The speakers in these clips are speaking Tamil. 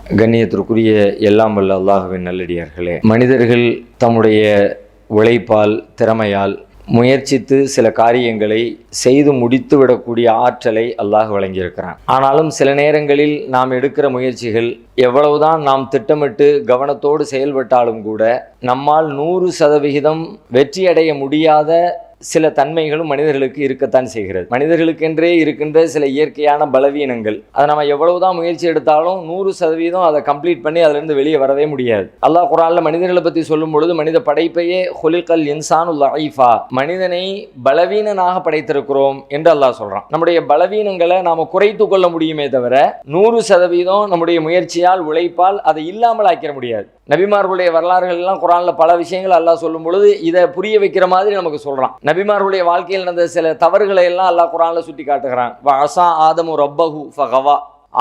கண்ணியத்திற்குரிய எல்லாம் வல்ல அல்லாஹ்வின் நல்லடியார்களே, மனிதர்கள் தம்முடைய உழைப்பால் திறமையால் முயற்சித்து சில காரியங்களை செய்து முடித்து விடக்கூடிய ஆற்றலை அல்லாஹ் வழங்கியிருக்கிறான். ஆனாலும் சில நேரங்களில் நாம் எடுக்கிற முயற்சிகள் எவ்வளவுதான் நாம் திட்டமிட்டு கவனத்தோடு செயல்பட்டாலும் கூட நம்மால் 100% வெற்றியடைய முடியாத சில தன்மைகளும் மனிதர்களுக்கு இருக்கத்தான் செய்கிறது. மனிதர்களுக்கென்றே இருக்கின்ற சில இயற்கையான பலவீனங்கள், அதை நம்ம எவ்வளவுதான் முயற்சி எடுத்தாலும் 100% அதை கம்ப்ளீட் பண்ணி அதிலிருந்து வெளியே வரவே முடியாது. அல்லாஹ் குர்ஆன்ல மனிதர்களை பற்றி சொல்லும் பொழுது மனித படைப்பையே ஹுலிகல் இன்சானு லஈஃபா, மனிதனை பலவீனனாக படைத்திருக்கிறோம் என்று அல்லாஹ் சொல்றான். நம்முடைய பலவீனங்களை நாம குறைத்து கொள்ள முடியுமே தவிர 100% நம்முடைய முயற்சியால் உழைப்பால் அதை இல்லாமல் ஆக்கிட முடியாது. நபிமார்களுடைய வரலாறுகள் எல்லாம் குர்ஆன்ல பல விஷயங்கள் அல்லாஹ் சொல்லும் பொழுது இதை புரிய வைக்கிற மாதிரி நமக்கு சொல்றான். நபிமார்களுடைய வாழ்க்கையில் நடந்த சில தவறுகளை எல்லாம் அல்லாஹ் குர்ஆன்ல சுட்டி காட்டுகிறான். வஅஸா ஆதமு ரப்பஹு ஃபகவா,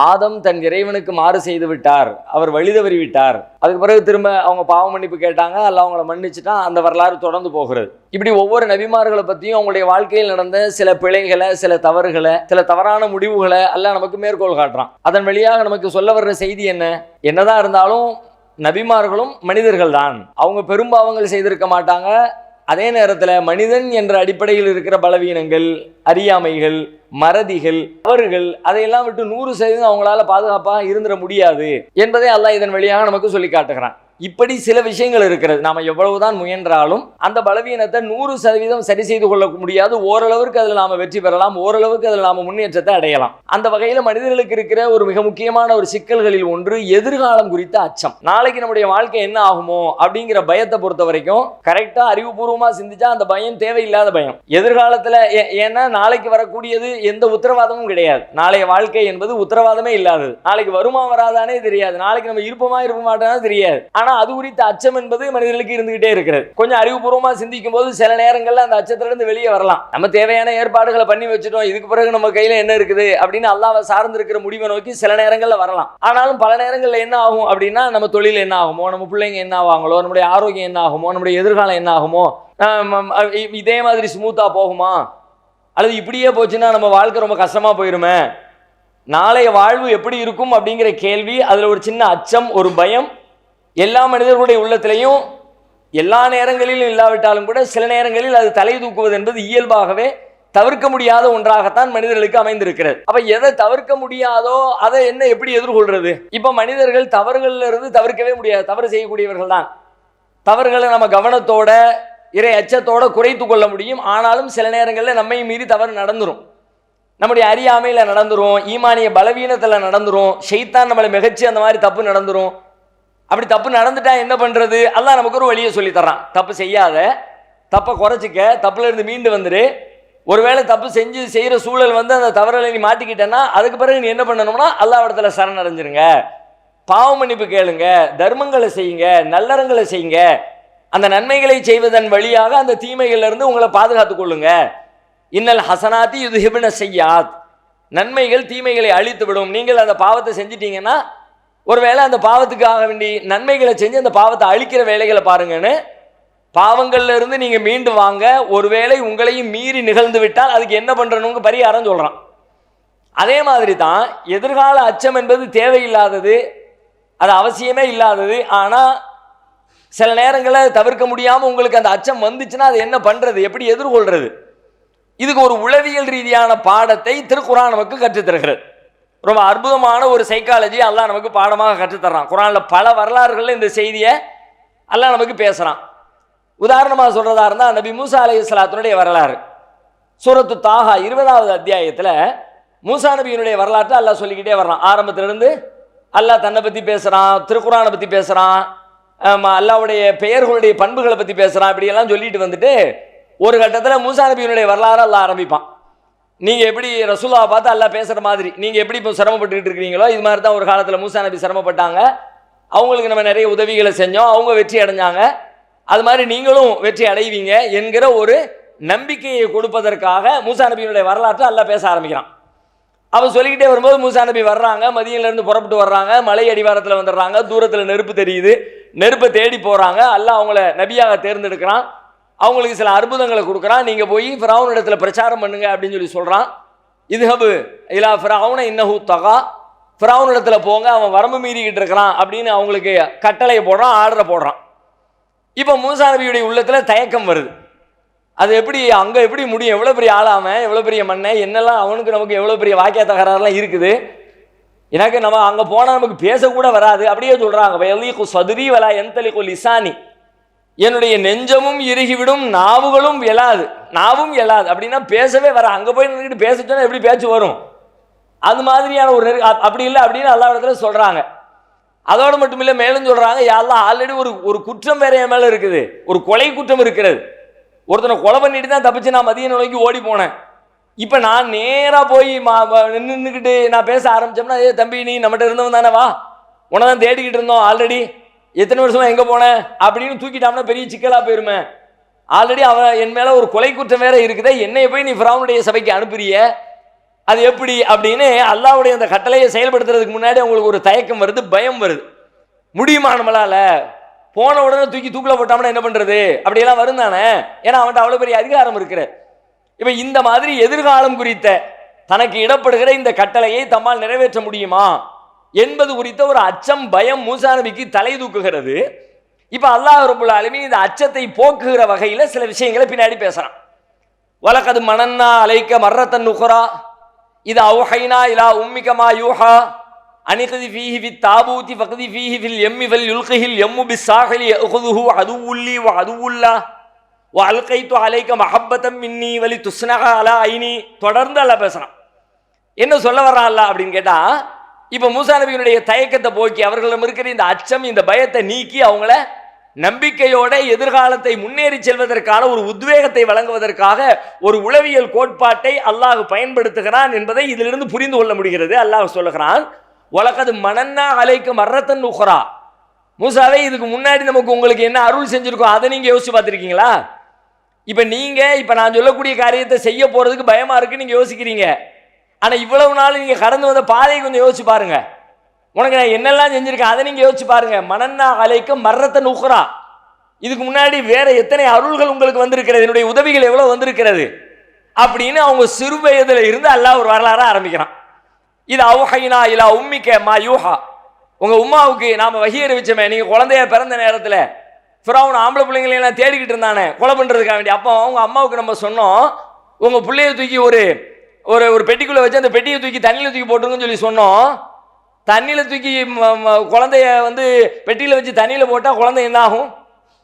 ஆதம் தன் இறைவனுக்கு மாறு செய்து விட்டார், அவர் வழிதவறி விட்டார். அதுக்கு பிறகு திரும்ப அவங்க பாவ மன்னிப்பு கேட்டாங்க, அல்லாஹ் அவங்கள மன்னிச்சுட்டா. அந்த வரலாறு தொடர்ந்து போகிறது. இப்படி ஒவ்வொரு நபிமார்களை பற்றியும் அவங்களுடைய வாழ்க்கையில் நடந்த சில பிழைகளை, சில தவறுகளை, சில தவறான முடிவுகளை அல்லாஹ் நமக்கு மேற்கோள் காட்டுறான். அதன் வழியாக நமக்கு சொல்ல வர்ற செய்தி என்னதான் இருந்தாலும் நபிமார்களும் மனிதர்கள் தான். அவங்க பெரும்பாவங்கள் செய்திருக்க மாட்டாங்க. அதே நேரத்தில் மனிதன் என்ற அடிப்படையில் இருக்கிற பலவீனங்கள், அறியாமைகள், மறதிகள், தவறுகள், அதையெல்லாம் விட்டு 100% அவங்களால பாதுகாப்பாக இருந்துட முடியாது என்பதை அல்லாஹ் இதன் வழியாக நமக்கு சொல்லி காட்டுகிறான். இப்படி சில விஷயங்கள் இருக்கிறது. நாம எவ்வளவுதான் முயன்றாலும் அந்த பலவீனத்தை 100% சரி செய்து கொள்ள முடியாது. ஓரளவுக்கு அதில் நாம வெற்றி பெறலாம், ஓரளவுக்கு அதில் நாம முன்னேற்றத்தை அடையலாம். அந்த வகையில் மனிதர்களுக்கு இருக்கிற ஒரு மிக முக்கியமான ஒரு சிக்கல்களில் ஒன்று எதிர்காலம் குறித்த அச்சம். நாளைக்கு நம்முடைய வாழ்க்கை என்ன ஆகுமோ அப்படிங்கிற பயத்தை பொறுத்த வரைக்கும் கரெக்டா அறிவுபூர்வமா சிந்திச்சா அந்த பயம் தேவையில்லாத பயம். எதிர்காலத்துல ஏன்னா நாளைக்கு வரக்கூடியது எந்த உத்தரவாதமும் கிடையாது. நாளைய வாழ்க்கை என்பது உத்தரவாதமே இல்லாதது. நாளைக்கு வருமா வராதானே தெரியாது. நாளைக்கு நம்ம இருப்போமா இருக்க மாட்டானே தெரியாது. ஆனா அது குறித்த அச்சம் என்பது மனிதர்களுக்கு இருந்துகிட்டே இருக்கிறது. கொஞ்சம் அறிவுபூர்வமா சிந்திக்கும் போது சில நேரங்கள்ல அந்த அச்சத்திலிருந்து வெளியே வரலாம். நம்ம தேவையான ஏற்பாடுகளை பண்ணி வச்சுட்டோம், இதுக்கு பிறகு நம்ம கையில என்ன இருக்குது அப்படின்னு அல்லாஹ்வை சார்ந்து இருக்கிற முடிவை நோக்கி சில நேரங்கள்ல வரலாம். ஆனாலும் பல நேரங்கள்ல என்ன ஆகும் அப்படின்னா, நம்ம தொழில் என்ன ஆகுமோ, நம்ம பிள்ளைங்க என்ன ஆவாங்களோ, நம்முடைய ஆரோக்கியம் என்ன ஆகுமோ, நம்முடைய எதிர்காலம் என்ன ஆகுமோ, இதே மாதிரி ஸ்மூத்தா போகுமா, அல்லது இப்படியே போச்சுன்னா நம்ம வாழ்க்கை ரொம்ப கஷ்டமா போயிருமே, நாளைய வாழ்வு எப்படி இருக்கும் அப்படிங்கிற கேள்வி, அதுல ஒரு சின்ன அச்சம், ஒரு பயம் எல்லா மனிதர்களுடைய உள்ளத்திலையும் எல்லா நேரங்களிலும் இல்லாவிட்டாலும் கூட சில நேரங்களில் அது தலை தூக்குவது என்பது இயல்பாகவே தவிர்க்க முடியாத ஒன்றாகத்தான் மனிதர்களுக்கு அமைந்திருக்கிறது. அப்ப எதை தவிர்க்க முடியாதோ அதை என்ன எப்படி எதிர்கொள்றது? இப்ப மனிதர்கள் தவறுகள்ல இருந்து தவிர்க்கவே முடியாது. தவறு செய்யக்கூடியவர்கள் தான். தவறுகளை நம்ம கவனத்தோட, இறை அச்சத்தோட குறைத்து கொள்ள முடியும். ஆனாலும் சில நேரங்களில் நம்மை மீறி தவறு நடந்துரும். நம்முடைய அறியாமையில நடந்துரும், ஈமானிய பலவீனத்துல நடந்துரும், ஷைத்தான் நம்மளை மிகச்சி அந்த மாதிரி தப்பு நடந்துரும். அப்படி தப்பு நடந்துட்டா என்ன பண்றது? அல்லாஹ் நமக்கு ஒரு வழியை சொல்லி தர்றான். தப்பு செய்யாத, தப்பை குறைச்சிக்க, தப்புல இருந்து மீண்டு வந்துரு. ஒருவேளை தப்பு செய்யற சூழல் அந்த தவறுகளை நீ மாட்டிக்கிட்டேன்னா அதுக்கு பிறகு நீ என்ன பண்ணணும்னா அல்லாஹ் இடத்துல சரணடைஞ்சிருங்க, பாவ மன்னிப்பு கேளுங்க, தர்மங்களை செய்யுங்க, நல்லறங்களை செய்யுங்க. அந்த நன்மைகளை செய்வதன் வழியாக அந்த தீமைகள்ல இருந்து உங்களை பாதுகாத்துக் கொள்ளுங்க. இன்னல் ஹசனாத்தி யுத்ஹிபுன ஸய்யாத், நன்மைகள் தீமைகளை அழித்து விடும். நீங்கள் அந்த பாவத்தை செஞ்சிட்டீங்கன்னா ஒருவேளை அந்த பாவத்துக்காக வேண்டி நன்மைகளை செஞ்சு அந்த பாவத்தை அழிக்கிற வேலைகளை பாருங்கன்னு, பாவங்கள்ல இருந்து நீங்க மீண்டு வாங்க. ஒருவேளை உங்களையும் மீறி நிகழ்ந்து விட்டால் அதுக்கு என்ன பண்றணுங்க பரிகாரம் சொல்றான். அதே மாதிரி தான் எதிர்கால அச்சம் என்பது தேவையில்லாதது, அது அவசியமே இல்லாதது. ஆனா சில நேரங்களில் தவிர்க்க முடியாம உங்களுக்கு அந்த அச்சம் வந்துச்சுன்னா அது என்ன பண்றது, எப்படி எதிர்கொள்றது? இதுக்கு ஒரு உளவியல் ரீதியான பாடத்தை திருக்குர்ஆன் நமக்கு கற்றுத்தருகிறது. ரொம்ப அற்புதமான ஒரு சைக்காலஜி அல்லாஹ் நமக்கு பாடமாக கற்றுத்தர்றான். குர்ஆன்ல பல வரலாறுகளில் இந்த செய்தியை அல்லாஹ் நமக்கு பேசுறான். உதாரணமாக சொல்றதா இருந்தா நபி மூசா அலைஹிஸ்ஸலாத்துடைய வரலாறு சூரத்து தாஹா 20வது அத்தியாயத்தில் மூசா நபியினுடைய வரலாற்றை அல்லாஹ் சொல்லிக்கிட்டே வர்றான். ஆரம்பத்திலிருந்து அல்லாஹ் தன்னை பற்றி பேசுகிறான், திருக்குர்ஆனை பற்றி பேசுகிறான், அல்லாஹ்வுடைய பெயர்களுடைய பண்புகளை பற்றி பேசுகிறான். இப்படியெல்லாம் சொல்லிட்டு வந்துட்டு ஒரு கட்டத்தில் மூசா நபியினுடைய வரலாறு அல்லாஹ் ஆரம்பிப்பான். நீங்கள் எப்படி ரசூலுல்லாஹ் பார்த்து அல்லாஹ் பேசுகிற மாதிரி நீங்கள் எப்படி இப்போ சிரமப்பட்டுக்கிட்டு இருக்கிறீங்களோ இது மாதிரி தான் ஒரு காலத்தில் மூசா நபி சிரமப்பட்டாங்க. அவங்களுக்கு நம்ம நிறைய உதவிகளை செஞ்சோம், அவங்க வெற்றி அடைஞ்சாங்க, அது மாதிரி நீங்களும் வெற்றி அடைவீங்க என்கிற ஒரு நம்பிக்கையை கொடுப்பதற்காக மூசா நபியினுடைய வரலாற்றை அல்லாஹ் பேச ஆரம்பிக்கிறான். அவர் சொல்லிக்கிட்டே வரும்போது மூசா நபி வர்றாங்க, மதியிலேருந்து புறப்பட்டு வர்றாங்க, மலை அடிவாரத்தில் வந்துடுறாங்க, தூரத்தில் நெருப்பு தெரியுது, நெருப்பை தேடி போகிறாங்க. அல்லாஹ் அவங்கள நபியாக தேர்ந்தெடுக்கிறான், அவங்களுக்கு சில அற்புதங்களை கொடுக்குறான். நீங்கள் போய் ஃபிரௌன் இடத்துல பிரச்சாரம் பண்ணுங்க அப்படின்னு சொல்லி சொல்கிறான். இதுஹபு இலா ஃபிரௌன இன்னஹு தகா, ஃபிரௌன் இடத்துல போங்க, அவன் வரம்பு மீறிக்கிட்டு இருக்கிறான் அப்படின்னு அவங்களுக்கு கட்டளையை போடுறான், ஆர்டரை போடுறான். இப்போ மூசா நபியுடைய உள்ளத்தில் தயக்கம் வருது. அது எப்படி அங்கே எப்படி முடியும்? எவ்வளோ பெரிய ஆளாம, எவ்வளோ பெரிய மண்ணை, என்னெல்லாம் அவனுக்கு நமக்கு எவ்வளோ பெரிய வாக்கிய தகராறுலாம் இருக்குது. எனக்கு நம்ம அங்கே போனால் நமக்கு பேசக்கூட வராது. அப்படியே சொல்கிறாங்க, வயலீகு சதுரி வலா என்தலிகு லிசானி, என்னுடைய நெஞ்சமும் இறுகிவிடும், நாவுகளும் எழாது. நாவும் எழாது அப்படின்னா பேசவே வர. அங்கே போய் நின்றுக்கிட்டு பேச சொன்னா எப்படி பேச்சு வரும்? அது மாதிரியான ஒரு அப்படி இல்லை அப்படின்னு எல்லா இடத்துல சொல்கிறாங்க. அதோடு மட்டும் இல்லை, மேலும் சொல்கிறாங்க, யாரெல்லாம் ஆல்ரெடி ஒரு குற்றம் வேற என் மேலே இருக்குது, ஒரு கொலை குற்றம் இருக்கிறது. ஒருத்தனை கொலை பண்ணிட்டு தான் தப்பிச்சு நான் மதிய நோக்கி ஓடி போனேன். இப்போ நான் நேராக போய் நின்றுக்கிட்டு நான் பேச ஆரம்பித்தோம்னா, ஏ தம்பி நீ நம்மகிட்ட இருந்தவன் தானே, வா, உன்னை தான் தேடிக்கிட்டு இருந்தோம், ஆல்ரெடி எத்தனை வருஷமா எங்கே போனேன் அப்படின்னு தூக்கிட்டாம்னா பெரிய சிக்கலாக போயிருமே. ஆல்ரெடி அவன் என் மேலே ஒரு கொலை குற்றம் வேற இருக்குதே, என்னைய போய் நீ ஃபிரௌனுடைய சபைக்கு அனுப்புறிய, அது எப்படி அப்படின்னு அல்லாஹ்வுடைய அந்த கட்டளையை செயல்படுத்துறதுக்கு முன்னாடி அவங்களுக்கு ஒரு தயக்கம் வருது, பயம் வருது. முடியுமா நம்மளால? போன உடனே தூக்கி தூக்கில் போட்டாமனா என்ன பண்ணுறது? அப்படியெல்லாம் வரும் தானே, ஏன்னா அவன்கிட்ட அவ்வளோ பெரிய அதிகாரம் இருக்கிற. இப்போ இந்த மாதிரி எதிர்காலம் குறித்த தனக்கு இடப்படுகிற இந்த கட்டளையை தம்மால் நிறைவேற்ற முடியுமா என்பது குறித்த ஒரு அச்சம், பயம் மூசா நபிக்கு தலை தூக்குகிறது. இப்போ அல்லாஹ் ரப்பல் ஆலமீன் இந்த அச்சத்தை போக்குகிற வகையில் சில விஷயங்களை பின்னாடி பேசுகிறான். வலகது மனன்னா அலைக்க மர்ரத்தன் நுஹ்ரா இது அவுஹைனா இலா உம்மிகமா யூஹா அனிகதி ஃபீஹி ஃபித் தாபூதி ஃபக்தி ஃபீஹி ஃபில் யம்மி ஃபல் யுல்கிஹில் யம்மு பிஸ்ஸாஹிலி யஅகுதுஹு அதுவுல்லி வ அதுவுல்லா வ அல்கைது அலைக்க மஹப்பத்தம் மின்னி வலி துஸ்னஹ அலா ஐனி. தொடர்ந்து அல்லாஹ் பேசுறான். என்ன சொல்ல வர்றான் அல்லாஹ் அப்படின்னு கேட்டா, இப்போ மூசா நபியினுடைய தயக்கத்தை போக்கி அவர்களிடம் இருக்கிற இந்த அச்சம், இந்த பயத்தை நீக்கி அவங்கள நம்பிக்கையோட எதிர்காலத்தை முன்னேறி செல்வதற்கான ஒரு உத்வேகத்தை வழங்குவதற்காக ஒரு உளவியல் கோட்பாட்டை அல்லாஹ் பயன்படுத்துகிறான் என்பதை இதிலிருந்து புரிந்து கொள்ள முடிகிறது. அல்லாஹ் சொல்லுகிறான், வலகது மனன்னா அலைக்க மர்ரத்தன் நுஹ்ரா. மூசாவே, இதுக்கு முன்னாடி நமக்கு உங்களுக்கு என்ன அருள் செஞ்சிருக்கோம் அதை நீங்க யோசிச்சு பார்த்துருக்கீங்களா? இப்போ நான் சொல்லக்கூடிய காரியத்தை செய்ய போறதுக்கு பயமா இருக்கு நீங்க யோசிக்கிறீங்க. ஆனா இவ்வளவு நாள் நீங்க கடந்து வந்த பாதையை கொஞ்சம் யோசிச்சு பாருங்க. உனக்கு நான் என்னெல்லாம் செஞ்சிருக்கேன் அதை நீங்க யோசிச்சு பாருங்க. மனன்னா அலைக்க மர்ரத்தன் நுஹ்ரா, இதுக்கு முன்னாடி வேற எத்தனை அருள்கள் உங்களுக்கு வந்திருக்கிறது, என்னுடைய உதவிகள் எவ்வளவு வந்திருக்கிறது அப்படின்னு அவங்க சிறு வயதுல இருந்து அல்லாஹ் ஒரு வரலாறு ஆரம்பிக்கிறான். இது அவுஹைனா இலா உம்மிக மா யூஹா, உங்க உம்மாவுக்கு நாம வஹி அறிவிச்சோமே, நீங்க குழந்தைய பிறந்த நேரத்தில் ஃபிரௌன் ஆம்பளை பிள்ளைங்களை எல்லாம் தேடிக்கிட்டு இருந்தானே கொலை பண்றதுக்காக வேண்டி, அப்போ அவங்க அம்மாவுக்கு நம்ம சொன்னோம், உங்க பிள்ளைய தூக்கி ஒரு ஒரு பெட்டிக்குள்ள வச்சு அந்த பெட்டியை தூக்கி தண்ணியில தூக்கி போட்டுருங்கன்னு சொல்லி சொன்னோம். தண்ணியில தூக்கி குழந்தைய பெட்டியில வச்சு தண்ணியில போட்டா குழந்தை என்ன ஆகும்?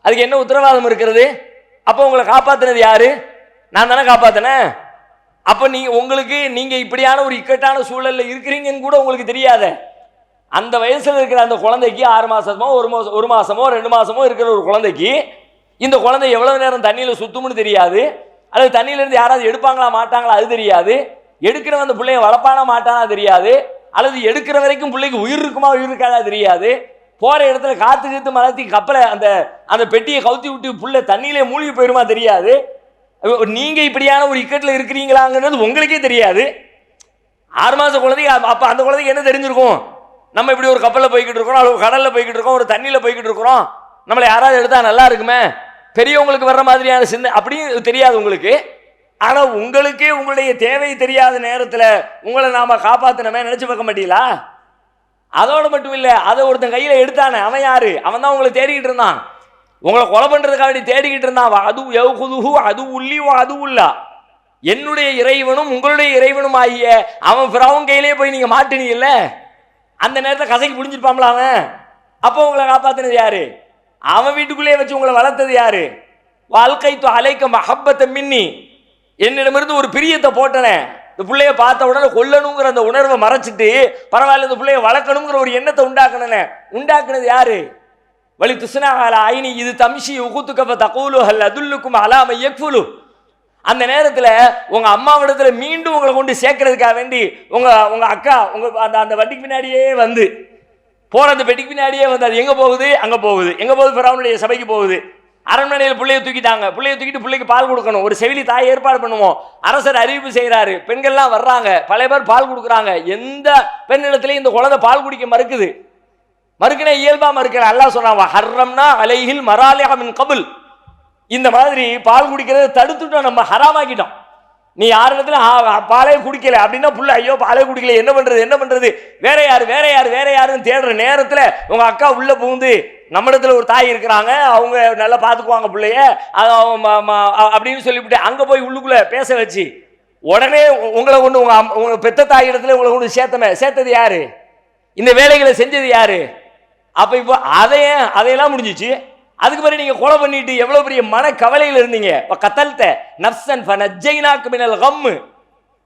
அதுக்கு என்ன உத்தரவாதம் இருக்கிறது? அப்போ உங்களை காப்பாத்தினது யாரு? நான் தானே காப்பாத்தினேன். அப்போ நீங்க இப்படியான ஒரு இக்கட்டான சூழல்ல இருக்கிறீங்கன்னு கூட உங்களுக்கு தெரியாத அந்த வயசுல இருக்கிற அந்த குழந்தைக்கு 6 மாசமோ 1 மாசமோ 2 மாசமோ இருக்கிற ஒரு குழந்தைக்கு இந்த குழந்தை எவ்வளவு நேரம் தண்ணியில சுத்தும்னு தெரியாது, அல்லது தண்ணியில இருந்து யாராவது எடுப்பாங்களா மாட்டாங்களா அது தெரியாது, எடுக்கிறவன் அந்த பிள்ளைய வளர்ப்பானா மாட்டானா தெரியாது, அல்லது எடுக்கிற வரைக்கும் பிள்ளைக்கு உயிர் இருக்குமா உயிர் இருக்காதா தெரியாது, போற இடத்துல காத்து மலர்த்தி கப்பலை அந்த பெட்டியை கவுத்தி விட்டு புள்ள தண்ணியிலே மூழ்கி போயிருமா தெரியாது. நீங்க இப்படியான ஒரு இக்கட்டில் இருக்கிறீங்களாங்கிறது உங்களுக்கே தெரியாது. 6 மாச குழந்தைக்கு அப்ப அந்த குழந்தைக்கு என்ன தெரிஞ்சிருக்கும்? நம்ம இப்படி ஒரு கப்பலில் போய்கிட்டு இருக்கோம், அல்லது கடல்ல போய்கிட்டு இருக்கோம், ஒரு தண்ணியில போய்கிட்டு இருக்கிறோம், நம்மளை யாராவது எடுத்தா நல்லா இருக்குமே, பெரியவங்களுக்கு வர்ற மாதிரியான சின்ன அப்படின்னு தெரியாது உங்களுக்கு. ஆனா உங்களுக்கே உங்களுடைய தேவை தெரியாத நேரத்தில் உங்களை நாம காப்பாத்தினமே நினைச்சு பார்க்க மாட்டீங்களா? அதோடு மட்டும் இல்லை, அதை ஒருத்தன் கையில எடுத்தானே அவன் யாரு? அவன் தான் உங்களை தேடிக்கிட்டு இருந்தான், உங்களை கொலை பண்றதுக்காக வேண்டி தேடிக்கிட்டு இருந்தான். அது யௌகுதுஹு அது உள்ளி அது உள்ளா, என்னுடைய இறைவனும் உங்களுடைய இறைவனும் ஆகிய அவன் ஃபிரௌன் கையிலே போய் நீங்க மாட்டினீங்கல்ல, அந்த நேரத்தில் கசைக்கு புடிஞ்சிருப்பாங்களா அவன்? அப்போ உங்களை காப்பாத்தினது யாரு? அவன் வீட்டுக்குள்ளேயே வச்சு உங்களை வளர்த்தது யாரு? அல்கைது அலைக்க மஹப்பத்த மின்னி, என்னிடமிருந்து ஒரு பிரியத்தை போட்டனே, இந்த பிள்ளைய பார்த்த உடனே கொல்லணுங்கிற அந்த உணர்வை மறைச்சிட்டு பரவாயில்ல இந்த பிள்ளைய வளர்க்கணுங்கிற ஒரு எண்ணத்தை உண்டாக்குனது யாரு? வலி துஸ்னஹ அலா ஐனி இது தம்ஷி உகுத்துக ஃபதகூலு ஹல் அதுல்லுக்கும் அலா மை யக்ஃபுலு. அந்த நேரத்தில் உங்க அம்மாவிடத்துல மீண்டும் உங்களை கொண்டு சேர்க்கறதுக்காக வேண்டி உங்க அக்கா அந்த வண்டிக்கு பின்னாடியே வந்து போற அந்த பெட்டிக்கு பின்னாடியே வந்து அது எங்க போகுது? அங்க போகுது. எங்க போகுது? ஃபிரௌனுடைய சபைக்கு போகுது. அரண்மனையில் பிள்ளையை தூக்கிட்டாங்க. பிள்ளையை தூக்கிட்டு பிள்ளைக்கு பால் கொடுக்கணும், ஒரு செவிலி தாய் ஏற்பாடு பண்ணுவோம். அரசர் அறிவிப்பு செய்கிறாரு, பெண்கள்லாம் வர்றாங்க, பல பேர் பால் கொடுக்குறாங்க. எந்த பெண்ணிடத்திலையும் இந்த குழந்தை பால் குடிக்க மறுக்கின இயல்பா மறுக்கிற. அல்லாஹ் சொன்னான், ஹர்ரம்னா அலைஹில் மராலிஹ மின் கபுல், இந்த மாதிரி பால் குடிக்கிறத தடுத்துட்டோம், நம்ம ஹராமாக்கிட்டோம். நீ யார் இடத்துல பாலே குடிக்கல அப்படின்னா புள்ள ஐயோ பாலே குடிக்கல, என்ன பண்றது என்ன பண்றது, வேற யாரு வேற யாரு வேற யாருன்னு தேடுற நேரத்தில் உங்க அக்கா உள்ள புகுந்து நம்ம இடத்துல ஒரு தாய் இருக்கிறாங்க, அவங்க நல்லா பார்த்துக்குவாங்க பிள்ளைய அப்படின்னு சொல்லிவிட்டு அங்க போய் உள்ளுக்குள்ள பேச வச்சு உடனே உங்களை கொண்டு உங்க பெத்த தாய் இடத்துல உங்களை கொண்டு சேர்த்தது யாரு, இந்த வேலைகளை செஞ்சது யாரு? அப்ப இப்போ அதையெல்லாம் முடிஞ்சிச்சு. அதுக்கு பிறகு நீங்க கொலை பண்ணிட்டு எவ்வளவு பெரிய மன கவலையில் இருந்தீங்க. கத்தல்த நஃப்ஸன் ஃபனஜ்ஜைனாக மினல் கம்,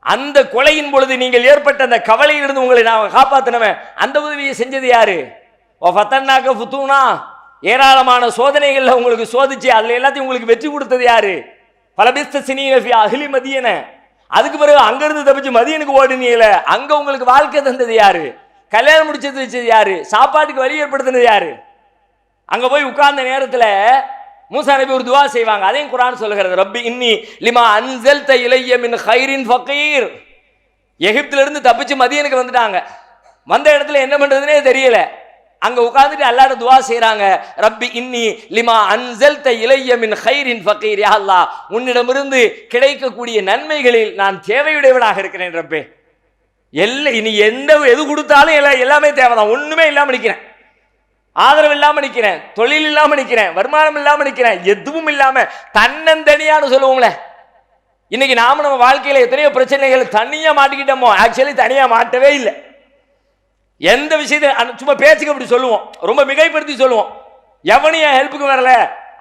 அந்த கொலையின் பொழுது நீங்கள் ஏற்பட்ட அந்த கவலையிலிருந்து உங்களை நான் காப்பாத்தினவன், அந்த உதவியை செஞ்சது யாரு? ஃபதன்னாக ஃபுதூனா, ஏராளமான சோதனைகள்ல உங்களுக்கு சோதிச்சு அதுல எல்லாத்தையும் உங்களுக்கு வெற்றி கொடுத்தது யாரு? ஃபலபிஸ்த சினீன ஃபி அஹ்லி மதியன, அதுக்கு பிறகு அங்கிருந்து தப்பிச்சு மதியனுக்கு ஓடுனீங்கள, அங்க உங்களுக்கு வாழ்க்கை தந்தது யாரு? கல்யாணம் முடிச்சது வச்சது யாரு? சாப்பாட்டுக்கு வழி ஏற்படுத்தினது யாரு? அங்க போய் உட்கார்ந்த நேரத்தில் மூசா நபி ஒரு துவா செய்வாங்க, அதையும் குர்ஆன் சொல்லுகிறது. ரப்பி இன்னி லிமா அன்ஸல்த இலைய மின் கைரின் ஃபகீர். எகிப்தில இருந்து தப்பிச்சு மதியனுக்கு வந்துட்டாங்க. வந்த இடத்துல என்ன பண்றதுனே தெரியல. அங்க உட்கார்ந்துட்டு அல்லாஹ்ட்ட துவா செய்றாங்க, ரப்பி இன்னி லிமா அன்ஸல்த இலைய மின் கைரின் ஃபகீர். யா அல்லாஹ், உன்னிடமிருந்து கிடைக்கக்கூடிய நன்மைகளில் நான் தேவையுடையவனாக இருக்கிறேன் ரப்பே. இனி எது கொடுத்தாலும் எல்லாமே தேவைதான், ஒண்ணுமே இல்லாம நிக்கிறேன், ஆதரவு இல்லாம நிக்கிறேன், தொழில் இல்லாம நிக்கிறேன், வருமானம் இல்லாம நிக்கிறேன், எதுவும் இல்லாம தன்னந்தனியான்னு சொல்லுவோங்களே. இன்னைக்கு நாம நம்ம வாழ்க்கையில எத்தனையோ பிரச்சனைகள் தனியா மாட்டிக்கிட்டோமோ, ஆக்சுவலி தனியா மாட்டவே இல்லை. எந்த விஷயத்தை சும்மா பேச்சுக்கு அப்படி சொல்லுவோம், ரொம்ப மிகைப்படுத்தி சொல்லுவோம், எவனையும் ஹெல்ப்புக்கு வரல,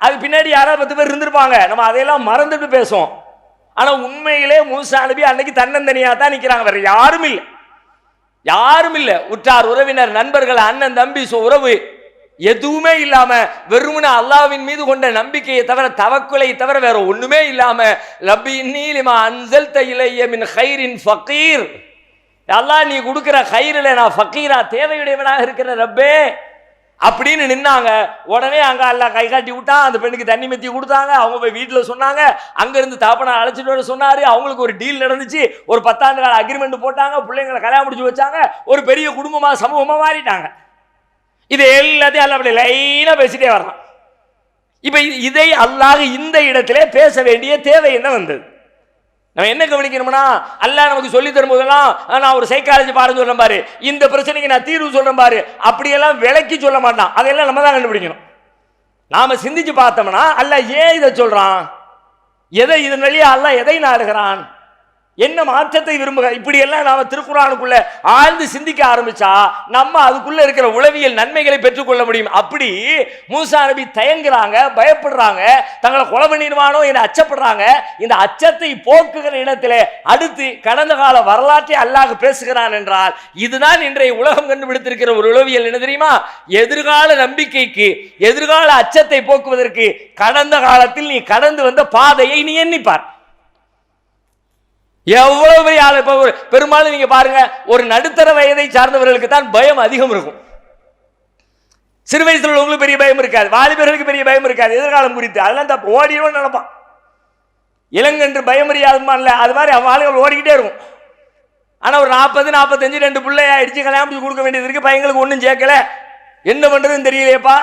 அது பின்னாடி யாராவது 10 பேர் இருந்திருப்பாங்க, நம்ம அதையெல்லாம் மறந்துட்டு பேசுவோம். ஆனா உண்மையிலே மூசா நபி அன்னைக்கு தன்னந்தனியா தான் நிக்கிறாங்க, வேற யாரும் இல்லை, யாரும் இல்லை. உற்றார் உறவினர் நண்பர்கள் அண்ணன் தம்பி உறவு எதுவுமே இல்லாம வெறுமனே அல்லாஹ்வின் மீது கொண்ட நம்பிக்கையை தவிர தவக்குலை தவிர வேற ஒண்ணுமே இல்லாம ரப்பி இன்னி லிமா அன்ஸல்த இலைய மின் கைரின் ஃபகீர். அல்லாஹ் நீ கொடுக்கிற கைரில நான் ஃபகீரா தேவையுடையவனாக இருக்கிற ரப்பே அப்படின்னு நின்னாங்க. உடனே அங்க அல்லாஹ் கை காட்டி விட்டான், அந்த பெண்ணுக்கு தண்ணி மெத்தி கொடுத்தாங்க. அவங்க போய் வீட்டில் சொன்னாங்க, அங்க இருந்து தாப்பனா அழைச்சிட்டு வர சொன்னாரு. அவங்களுக்கு ஒரு டீல் நடந்துச்சு, ஒரு 10 ஆண்டு கால அக்ரிமெண்ட் போட்டாங்க, பிள்ளைங்களை கல்யாணம் முடிச்சு வச்சாங்க, ஒரு பெரிய குடும்பமா சமூகமா மாறிட்டாங்க. இது எல்லாத்தையும் அல்லாஹ் அப்படி லைனா பேசிட்டே வர்றான். இப்ப இதை அல்லாஹ் இந்த இடத்திலே பேச வேண்டிய தேவை என்ன வந்தது? நம்ம என்ன கவனிக்கணும்னா, அல்லாஹ் நமக்கு சொல்லி தரும் போதெல்லாம் நான் ஒரு சைக்காலஜி பாருன்னு சொல்றேன் பாரு, இந்த பிரச்சனைக்கு நான் தீர்வு சொல்றேன் பாரு, அப்படியெல்லாம் விளக்கி சொல்ல மாட்டான். அதெல்லாம் நம்ம தான் கண்டுபிடிக்கணும். நாம சிந்திச்சு பார்த்தோம்னா அல்லாஹ் ஏன் இதை சொல்றான், இதன் வழியா அல்லாஹ் எதை நாடுகிறான், என்ன மாற்றத்தை விரும்புக, இப்படி எல்லாம் நாம திருக்குர்ஆனுக்குள்ள ஆழ்ந்து சிந்திக்க ஆரம்பிச்சா நம்ம அதுக்குள்ள இருக்கிற உளவியல் நன்மைகளை பெற்றுக்கொள்ள முடியும். அப்படி மூசா நபி தயங்குறாங்க, பயப்படுறாங்க, தங்களை கொலை பண்ணிடுவானோ என அச்சப்படுறாங்க. இந்த அச்சத்தை போக்குகிற இடத்திலே அடுத்து கடந்த கால வரலாற்றை அல்லாஹ் பேசுகிறான் என்றால், இதுதான் இன்றைய உலகம் கண்டுபிடித்திருக்கிற ஒரு உளவியல். என்ன தெரியுமா? எதிர்கால நம்பிக்கைக்கு, எதிர்கால அச்சத்தை போக்குவதற்கு கடந்த காலத்தில் நீ கடந்து வந்த பாதையை நீ எண்ணிப்பார். எவ்வளவு பெரிய ஆள். இப்ப பெரும்பாலும் நீங்க பாருங்க, ஒரு நடுத்தர வயதை சார்ந்தவர்களுக்கு தான் பயம் அதிகம் இருக்கும். சிறு வயசுல உள்ளவங்களுக்கு பெரிய பயம் இருக்காது, வாலிபர்களுக்கு பெரிய பயம் இருக்காது எதிர்காலம் குறித்து. அதெல்லாம் தப்பு, ஓடிடுவோம் நினைப்பான். இளங்கன்று பயம் அறியாதுமா இல்ல, அது மாதிரி அவன் ஆளுகள் ஓடிக்கிட்டே இருக்கும். ஆனா ஒரு 40, 45, 2 பிள்ளை ஆயிடுச்சு, கல்யாணம் முடிச்சு கொடுக்க வேண்டியது இருக்கு, பையங்களுக்கு ஒன்றும் சேர்க்கல, என்ன பண்றதுன்னு தெரியலையப்பா.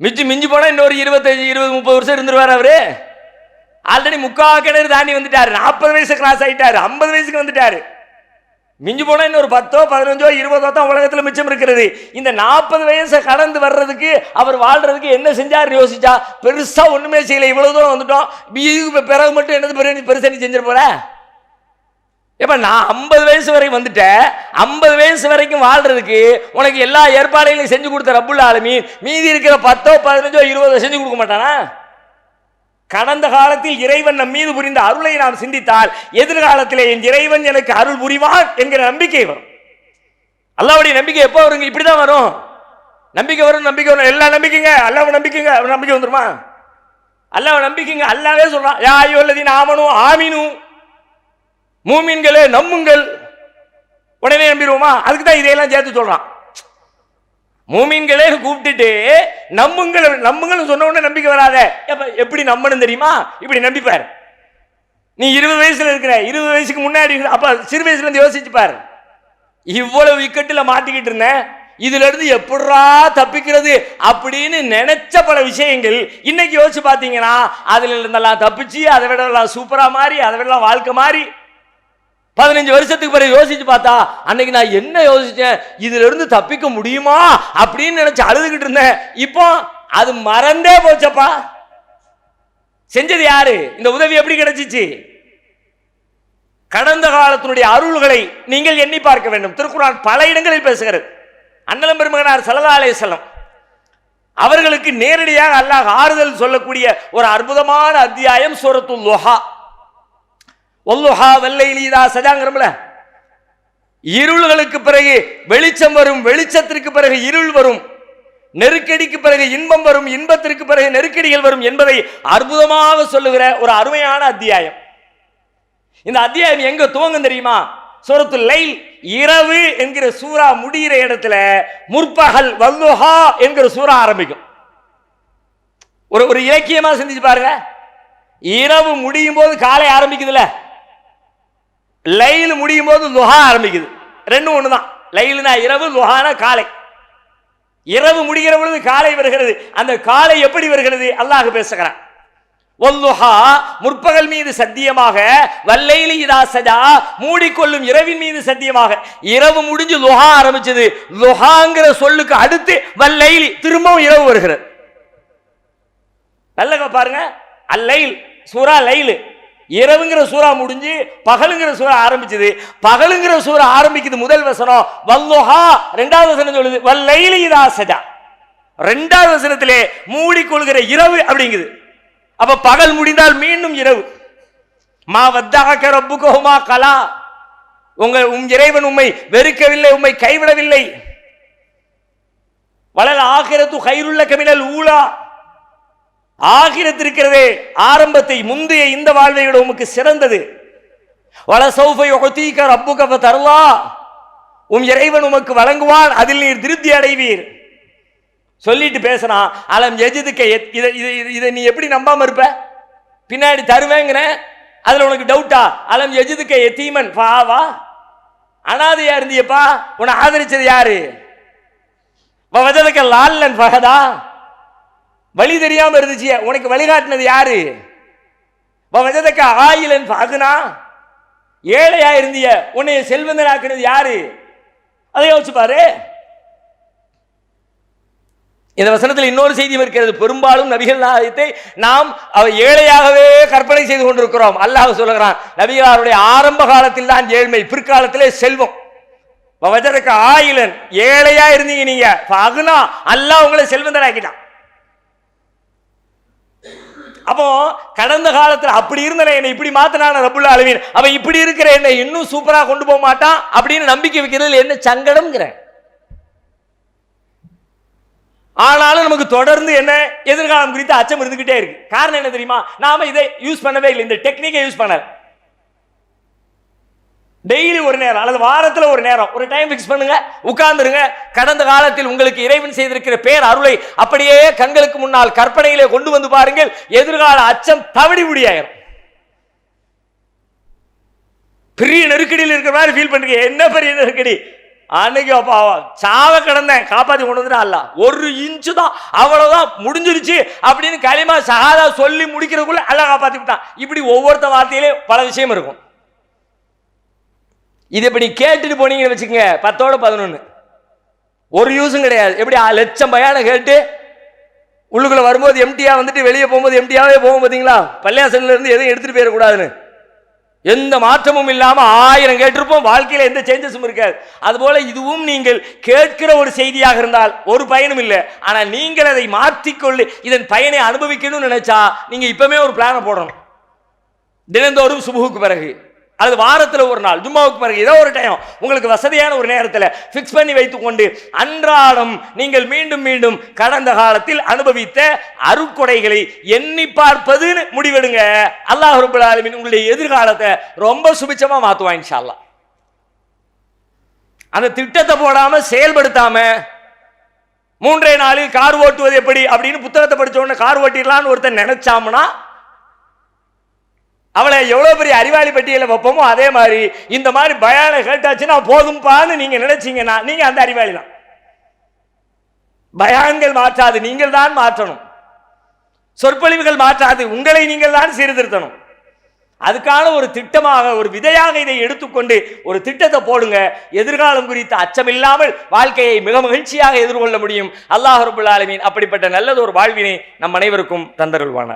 மிஞ்சி போனா இன்னொரு 25, 20, 30 வருஷம் இருந்துருவாரு அவரு. ஆல்ரெடி 3/4 கிணறு தாண்டி வந்துட்டாரு, 40 வயசு கிராஸ் ஆயிட்டாரு, 50 வயசுக்கு வந்துட்டாரு. மிஞ்சி போனா இன்னொரு 10, 15, 20 தான் உலகத்துல மிச்சம் இருக்கிறது. இந்த 40 வயசை கடந்து வர்றதுக்கு அவர் வாழ்றதுக்கு என்ன செஞ்சாரு யோசிச்சா, பெருசா ஒண்ணுமே செய்யல. இவ்வளவு தூரம் வந்துட்டோம், பிறகு மட்டும் என்னது பெருசா நீ செஞ்சிட போற? இப்ப நான் 50 வயசு வரைக்கும் வந்துட்டேன், 50 வயசு வரைக்கும் வாழ்றதுக்கு உனக்கு எல்லா ஏற்பாடுகளையும் செஞ்சு கொடுத்த ரப்புல் ஆலமீன் மீதி இருக்கிற 10, 15, 20 செஞ்சு கொடுக்க மாட்டானா? கடந்த காலத்தில் இறைவன் நம் மீது புரிந்த அருளை நாம் சிந்தித்தால் எதிர்காலத்திலே என் இறைவன் எனக்கு அருள் புரிவான் என்கிற நம்பிக்கை வரும். அல்லாஹ்வுடைய நம்பிக்கை எப்போ வருங்க? இப்படிதான் வரும். நம்பிக்கை வரும், நம்பிக்கை வரும், எல்லா நம்பிக்கைங்க அல்லாஹ்வை நம்பிக்கைங்க, நம்பிக்கை வந்துருமா? அல்லாஹ்வை நம்பிக்கைங்க. அல்லாஹ்வே சொல்றான், யா அய்யுஹல்லதீன ஆமனூ ஆமினூ, மூமின்களே நம்புங்கள். உடனே நம்பிடுவோமா? அதுக்கு தான் இதையெல்லாம் சேர்த்து சொல்றான். மூமின்களே கூப்பிட்டுட்டு நம்புங்கள் சொன்ன உடனே நம்பிக்கை வராத. எப்படி நம்பணும் தெரியுமா? இப்படி நம்பிப்பார். நீ 20 வயசுல இருக்கிற, 20 வயசுக்கு முன்னாடி அப்ப சிறு வயசுல இருந்து யோசிச்சு பாரு. இவ்வளவு இக்கட்டுல மாட்டிக்கிட்டு இருந்தேன், இதுல இருந்து எப்படா தப்பிக்கிறது அப்படின்னு நினைச்ச பல விஷயங்கள் இன்னைக்கு யோசிச்சு பார்த்தீங்கன்னா அதுல இருந்தெல்லாம் தப்பிச்சு அதை விட எல்லாம் சூப்பரா மாறி அதை விட வாழ்க்கை மாறி 15 வருஷத்துக்கு பிறகு யோசிச்சு பார்த்தா அன்னைக்கு நான் என்ன யோசிச்சேன், இதுல இருந்து தப்பிக்க முடியுமா அப்படின்னு நினைச்சு அழுதுகிட்டு இருந்தேன். இப்போ அது மறந்தே போச்சப்பா. செஞ்சது யாரு? இந்த உதவி எப்படி கிடைச்சிச்சு? கடந்த காலத்தினுடைய அருள்களை நீங்கள் எண்ணி பார்க்க வேண்டும். திருக்குர்ஆன் பல இடங்களில் பேசுகிறது. அண்ணலம் பெருமகனார் ஸல்லல்லாஹு அலைஹி வஸல்லம் அவர்களுக்கு நேரடியாக அல்லாஹ் ஆறுதல் சொல்லக்கூடிய ஒரு அற்புதமான அத்தியாயம் சூரத்துல் லுஹா. வல்லுஹா வல்லைலி இதா சஜாங்கறம்ல, இருள்களுக்கு பிறகு வெளிச்சம் வரும், வெளிச்சத்திற்கு பிறகு இருள் வரும், நெருக்கடிக்கு பிறகு இன்பம் வரும், இன்பத்திற்கு பிறகு நெருக்கடிகள் வரும் என்பதை அற்புதமாக சொல்லுகிற ஒரு அருமையான அத்தியாயம். இந்த அத்தியாயம் எங்க துவங்கும் தெரியுமா? சூரத்துல் லைல், இரவு என்கிற சூரா முடிகிற இடத்துல முற்பகல் வல்லுஹா என்கிற சூரா ஆரம்பிக்கும். ஒரு இலக்கியமா சிந்திச்சு பாருங்க. இரவு முடியும் போது காலை ஆரம்பிக்குதுல, லைல் முடியும் போது லுஹா ஆரம்பிக்குது. ரெண்டும் ஒண்ணுதான். லைல்னா இரவு, லுஹானா காலை. இரவு முடிகிற பொழுது காலை வருகிறது. அந்த காலை எப்படி வருகிறது அல்லாஹ் பேசுகிறான். வல்லுஹா முற்பகல் மீது சத்தியமாக, வல்லைலி இதா சஜா மூடிக்கொள்ளும் இரவின் மீது சத்தியமாக. இரவு முடிஞ்சு லுஹா ஆரம்பிச்சது. லுஹாங்கிற சொல்லுக்கு அடுத்து வல்லைலி திரும்பவும் இரவு வருகிறது. நல்ல பாருங்க, அல்லைல் சூரா லைல், இரவுங்கிற சூரா முடிஞ்சு பகலுங்கிற சூரா ஆரம்பிச்சது. பகலுங்கிற சூரா ஆரம்பிக்குது முதல் வசனம், வல்லுஹா. இரண்டாவது வசனம் சொல்லுது வல்லைலி இதா சஜா. இரண்டாவது வசனத்திலே மூடிக்கொள்கிற இரவு அப்படிங்குது. அப்ப பகல் முடிந்தால் மீண்டும் இரவு. மா வத்தஅக ரப்புக ஹுமா கலா, உம் இறைவன் உம்மை வெறுக்கவில்லை, உம்மை கைவிடவில்லை. வலல் ஆகிரத்து கைருள்ள கமினல் ஊலா, ஆகிரத்து இருக்கிறதே ஆரம்பத்தை முந்தைய இந்த வாழ்வை விட உமக்கு சிறந்தது. வல சௌஃப யுஅதீக ரப்புக ஃபதர்லா, உம் இறைவன் உமக்கு வழங்குவான், அதில் நீர் திருப்தி அடைவீர். சொல்லிட்டு பேசினா அலம் எஜிதுக்க, இதை நீ எப்படி நம்பாம இருப்ப? பின்னாடி தருவேங்கிற அதுல உனக்கு டவுட்டா? அலம் எஜிதுக்க எத்தீமன் பாவா, அனாதையா இருந்தியப்பா, உன்னை ஆதரிச்சது யாரு? வஜதக்க லால்லன் ஃபஹதா, வழி தெரியாம இருந்துச்சு, உனக்கு வழிகாட்டினது யாரு? வஜதக்க ஆயிலன் ஃபஅக்னா, ஏழையா இருந்திய உன்னை செல்வந்தனாக்குனது யாரு? அதை யோசிச்சு பாரு. இந்த வசனத்தில் இன்னொரு செய்தியும் இருக்கிறது. பெரும்பாலும் நபிகள் நாயகத்தை நாம் ஏழையாகவே கற்பனை செய்து கொண்டிருக்கிறோம். அல்லாஹ் சொல்லுகிறான், நபிகளாருடைய ஆரம்ப காலத்தில் தான் ஏழ்மை, பிற்காலத்திலே செல்வம். வஜதக்க ஆயிலன், ஏழையா இருந்தீங்க நீங்க, ஃபஅக்னா, அல்லாஹ் உங்களை செல்வந்தராக்கிட்டான். அப்போ கடந்த காலத்தில் அப்படி இருந்த என்னை இப்படி மாத்தினான ரப்புல் ஆலமீன், அவன் இப்படி இருக்கிற என்னை இன்னும் சூப்பரா கொண்டு போக மாட்டான் அப்படின்னு நம்பிக்கை வைக்கிறதுல என்ன சங்கடம்ங்கிறேன். ஆனாலும் நமக்கு தொடர்ந்து என்ன எதிர்காலம் குறித்து அச்சம் இருந்துகிட்டே இருக்கு. காரணம் என்ன தெரியுமா? நாம இதை யூஸ் பண்ணவே இல்லை, இந்த டெக்னிக்கை யூஸ் பண்ண. டெய்லி ஒரு நேரம் அல்லது வாரத்தில் ஒரு நேரம் ஒரு டைம் பிக்ஸ் பண்ணுங்க, உட்கார்ந்துருங்க. கடந்த காலத்தில் உங்களுக்கு இறைவன் செய்திருக்கிற பேர் அருளை அப்படியே கண்களுக்கு முன்னால் கற்பனையிலே கொண்டு வந்து பாருங்கள். எதிர்கால அச்சம் தவிடி முடியாயிரும். பெரிய நெருக்கடியில் இருக்கிற மாதிரி ஃபீல் பண்றீங்க. என்ன பெரிய நெருக்கடி? அன்னைக்கு அப்பா சாவ கடந்தேன், காப்பாத்தி கொண்டு வந்துட்டா அல்ல, 1 இன்ச்சு தான், அவ்வளவுதான், முடிஞ்சிருச்சு அப்படின்னு களிமா ஷஹாதா சொல்லி முடிக்கிறதுக்குள்ள அல்லாஹ் காப்பாத்தி விட்டான். இப்படி ஒவ்வொருத்த வார்த்தையிலே பல விஷயம் இருக்கும். இது இப்படி கேட்டுட்டு போனீங்கன்னு வச்சுக்கோங்க, 10ஓட 11 ஒரு யூஸும் கிடையாது. எப்படி 1,00,000 பயான கேட்டு உள்ளுக்குள்ள வரும்போது எம்டியா வந்துட்டு வெளியே போகும்போது எம்டியாவே போகும் பார்த்தீங்களா? பள்ளியாசல்ல இருந்து எதையும் எடுத்துட்டு போயிடக்கூடாதுன்னு எந்த மாற்றமும் இல்லாம 1000 கேட்டிருப்போம், வாழ்க்கையில எந்த சேஞ்சஸும் இருக்காது. அதுபோல இதுவும் நீங்கள் கேட்கிற ஒரு செய்தியாக இருந்தால் ஒரு பயனும் இல்லை. ஆனா நீங்கள் அதை மாற்றிக்கொள்ளு இதன் பயனை அனுபவிக்கணும்னு நினைச்சா நீங்க இப்பவுமே ஒரு பிளானை போடணும். தினந்தோறும் சுபுகுக்கு பிறகு அல்லது வாரத்தில் ஒரு நாள் ஜும்மாவுக்கு பிறகு ஏதோ ஒரு டைம் உங்களுக்கு வசதியான ஒரு நேரத்தில் ஃபிக்ஸ் பண்ணி வைத்துக்கொண்டு அன்றாடம் நீங்கள் மீண்டும் மீண்டும் கடந்த காலத்தில் அனுபவித்த அருட்கொடைகளை எண்ணி பார்ப்பதுன்னு முடிவெடுங்க. அல்லாஹ் ரப்பல் ஆலமீன் உங்களுடைய எதிர்காலத்தை ரொம்ப சுபிச்சமா மாத்துவான் இன்ஷா அல்லாஹ். அந்த திட்டத்தை போடாம செயல்படுத்தாம 3 நாளில் கார் ஓட்டுவது எப்படி அப்படின்னு புத்தகத்தை படிச்ச உடனே கார் ஓட்டிடலான்னு ஒருத்தர் நினைச்சாம்னா அவளை எவ்வளவு பெரிய அறிவாளி பட்டியல வைப்போமோ அதே மாதிரி இந்த மாதிரி பயான கேட்டாச்சுன்னா போதும்பான்னு நீங்க நினைச்சீங்கன்னா நீங்க அந்த அறிவாளி தான். பயான்கள் மாற்றாது, நீங்கள் தான் மாற்றணும். சொற்பொழிவுகள் மாற்றாது, உங்களை நீங்கள் தான் சீர்திருத்தணும். அதுக்கான ஒரு திட்டமாக, ஒரு விதையாக இதை எடுத்துக்கொண்டு ஒரு திட்டத்தை போடுங்க. எதிர்காலம் குறித்த அச்சமில்லாமல் வாழ்க்கையை மிக மகிழ்ச்சியாக எதிர்கொள்ள முடியும். அல்லாஹ் ரப்பல் ஆலமீன் அப்படிப்பட்ட நல்லதொரு வாழ்வினை நம் அனைவருக்கும் தந்தருள்வானாக.